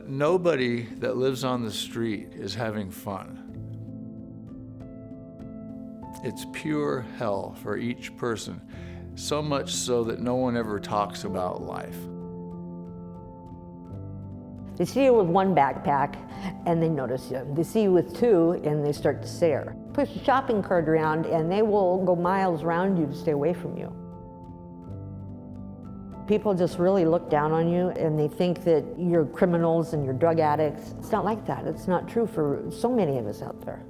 nobody that lives on the street is having fun. It's pure hell for each person, so much so that no one ever talks about life. They see you with one backpack and they notice you. They see you with two and they start to stare. Push a shopping cart around and they will go miles around you to stay away from you. People just really look down on you and they think that you're criminals and you're drug addicts. It's not like that. It's not true for so many of us out there.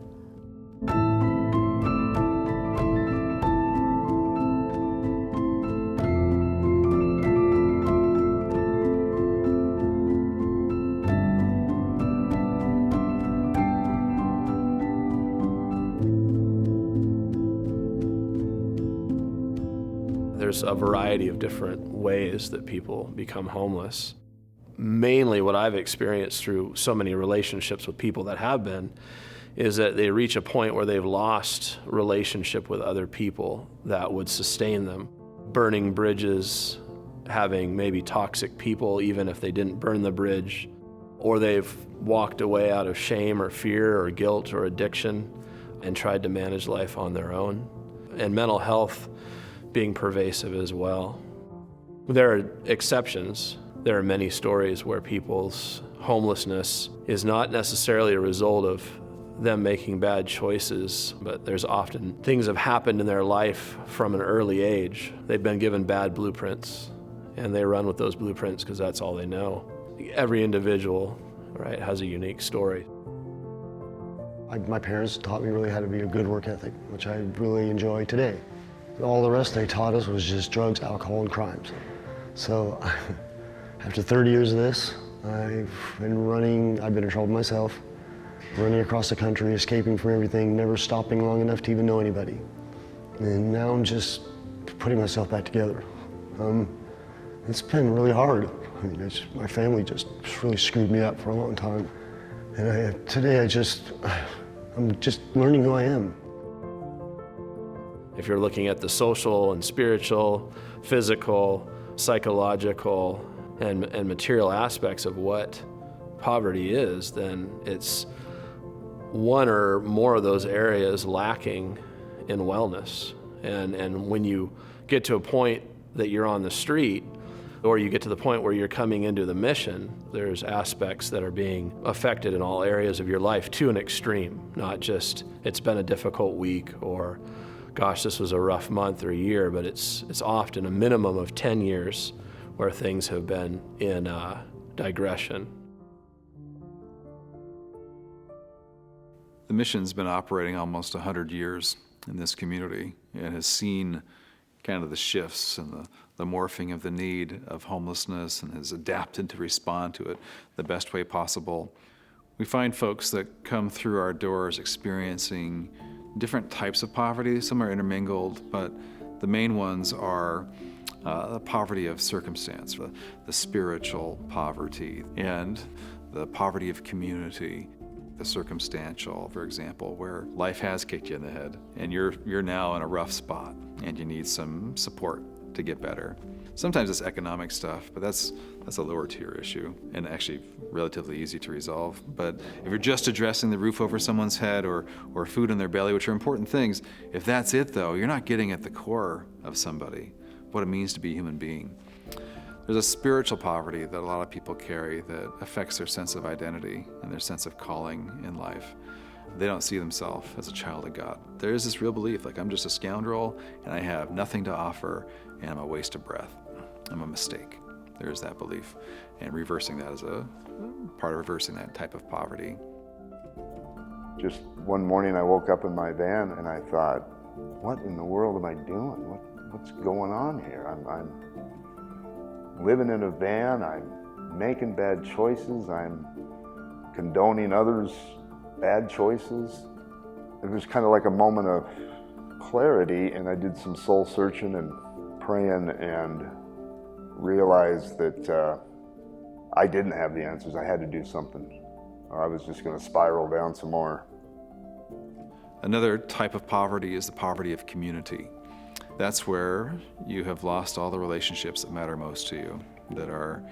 There's a variety of different ways that people become homeless. Mainly what I've experienced through so many relationships with people that have been is that they reach a point where they've lost relationship with other people that would sustain them. Burning bridges, having maybe toxic people even if they didn't burn the bridge, or they've walked away out of shame or fear or guilt or addiction and tried to manage life on their own. And mental health being pervasive as well. There are exceptions. There are many stories where people's homelessness is not necessarily a result of them making bad choices, but there's often things have happened in their life from an early age. They've been given bad blueprints, and they run with those blueprints because that's all they know. Every individual, right, has a unique story. My parents taught me really how to be a good work ethic, which I really enjoy today. All the rest they taught us was just drugs, alcohol, and crimes. So after 30 years of this, I've been in trouble myself, running across the country, escaping from everything, never stopping long enough to even know anybody. And now I'm just putting myself back together. It's been really hard. I mean, my family just really screwed me up for a long time. And today I'm just learning who I am. If you're looking at the social and spiritual, physical, psychological, and material aspects of what poverty is, then it's one or more of those areas lacking in wellness. And when you get to a point that you're on the street, or you get to the point where you're coming into the mission, there's aspects that are being affected in all areas of your life to an extreme, not just it's been a difficult week or gosh, this was a rough month or a year, but it's often a minimum of 10 years where things have been in digression. The mission's been operating almost 100 years in this community and has seen kind of the shifts and the morphing of the need of homelessness and has adapted to respond to it the best way possible. We find folks that come through our doors experiencing different types of poverty. Some are intermingled, but the main ones are the poverty of circumstance, the spiritual poverty, and the poverty of community, the circumstantial, for example, where life has kicked you in the head and you're now in a rough spot and you need some support to get better. Sometimes it's economic stuff, but that's a lower tier issue and actually relatively easy to resolve. But if you're just addressing the roof over someone's head or food in their belly, which are important things, if that's it though, you're not getting at the core of somebody, what it means to be a human being. There's a spiritual poverty that a lot of people carry that affects their sense of identity and their sense of calling in life. They don't see themselves as a child of God. There is this real belief, like I'm just a scoundrel and I have nothing to offer and I'm a waste of breath. I'm a mistake. There is that belief. And reversing that is a part of reversing that type of poverty. Just one morning I woke up in my van and I thought, what in the world am I doing? What's going on here? I'm living in a van, I'm making bad choices, I'm condoning others' bad choices. It was kind of like a moment of clarity, and I did some soul searching and praying and realized that I didn't have the answers. I had to do something, or I was just going to spiral down some more. Another type of poverty is the poverty of community. That's where you have lost all the relationships that matter most to you, that are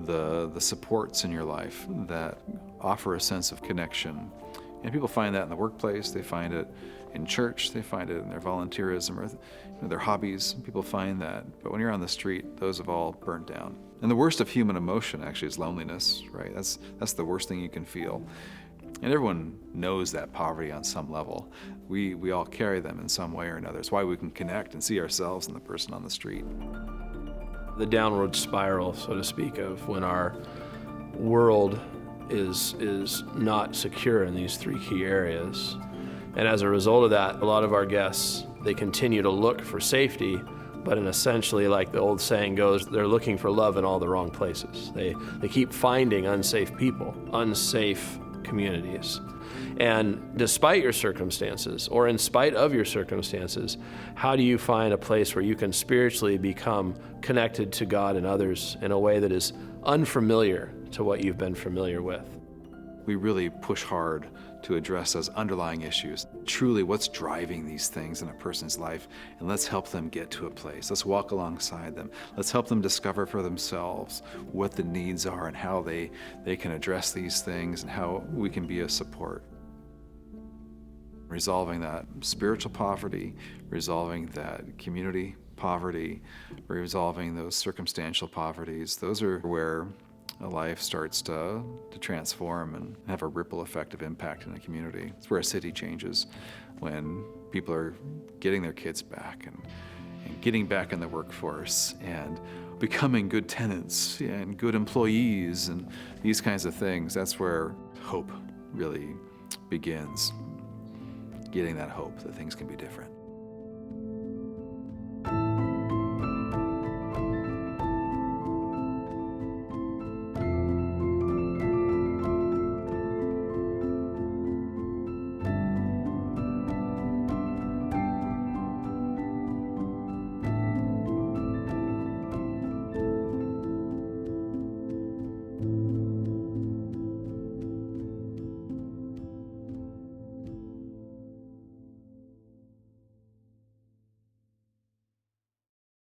the supports in your life that offer a sense of connection. And people find that in the workplace, they find it in church, they find it in their volunteerism or their hobbies. People find that. But when you're on the street, those have all burnt down. And the worst of human emotion actually is loneliness, right? That's the worst thing you can feel. And everyone knows that poverty on some level. We all carry them in some way or another. It's why we can connect and see ourselves in the person on the street. The downward spiral, so to speak, of when our world is not secure in these three key areas. And as a result of that, a lot of our guests, they continue to look for safety, but in essentially, like the old saying goes, they're looking for love in all the wrong places. They keep finding unsafe people, unsafe communities. And despite your circumstances, or in spite of your circumstances, how do you find a place where you can spiritually become connected to God and others in a way that is unfamiliar to what you've been familiar with? We really push hard to address those underlying issues. Truly, what's driving these things in a person's life, and let's help them get to a place. Let's walk alongside them. Let's help them discover for themselves what the needs are and how they can address these things and how we can be a support. Resolving that spiritual poverty, resolving that community poverty, resolving those circumstantial poverties, those are where a life starts to transform and have a ripple effect of impact in a community. It's where a city changes, when people are getting their kids back and getting back in the workforce and becoming good tenants and good employees and these kinds of things. That's where hope really begins. Getting that hope that things can be different.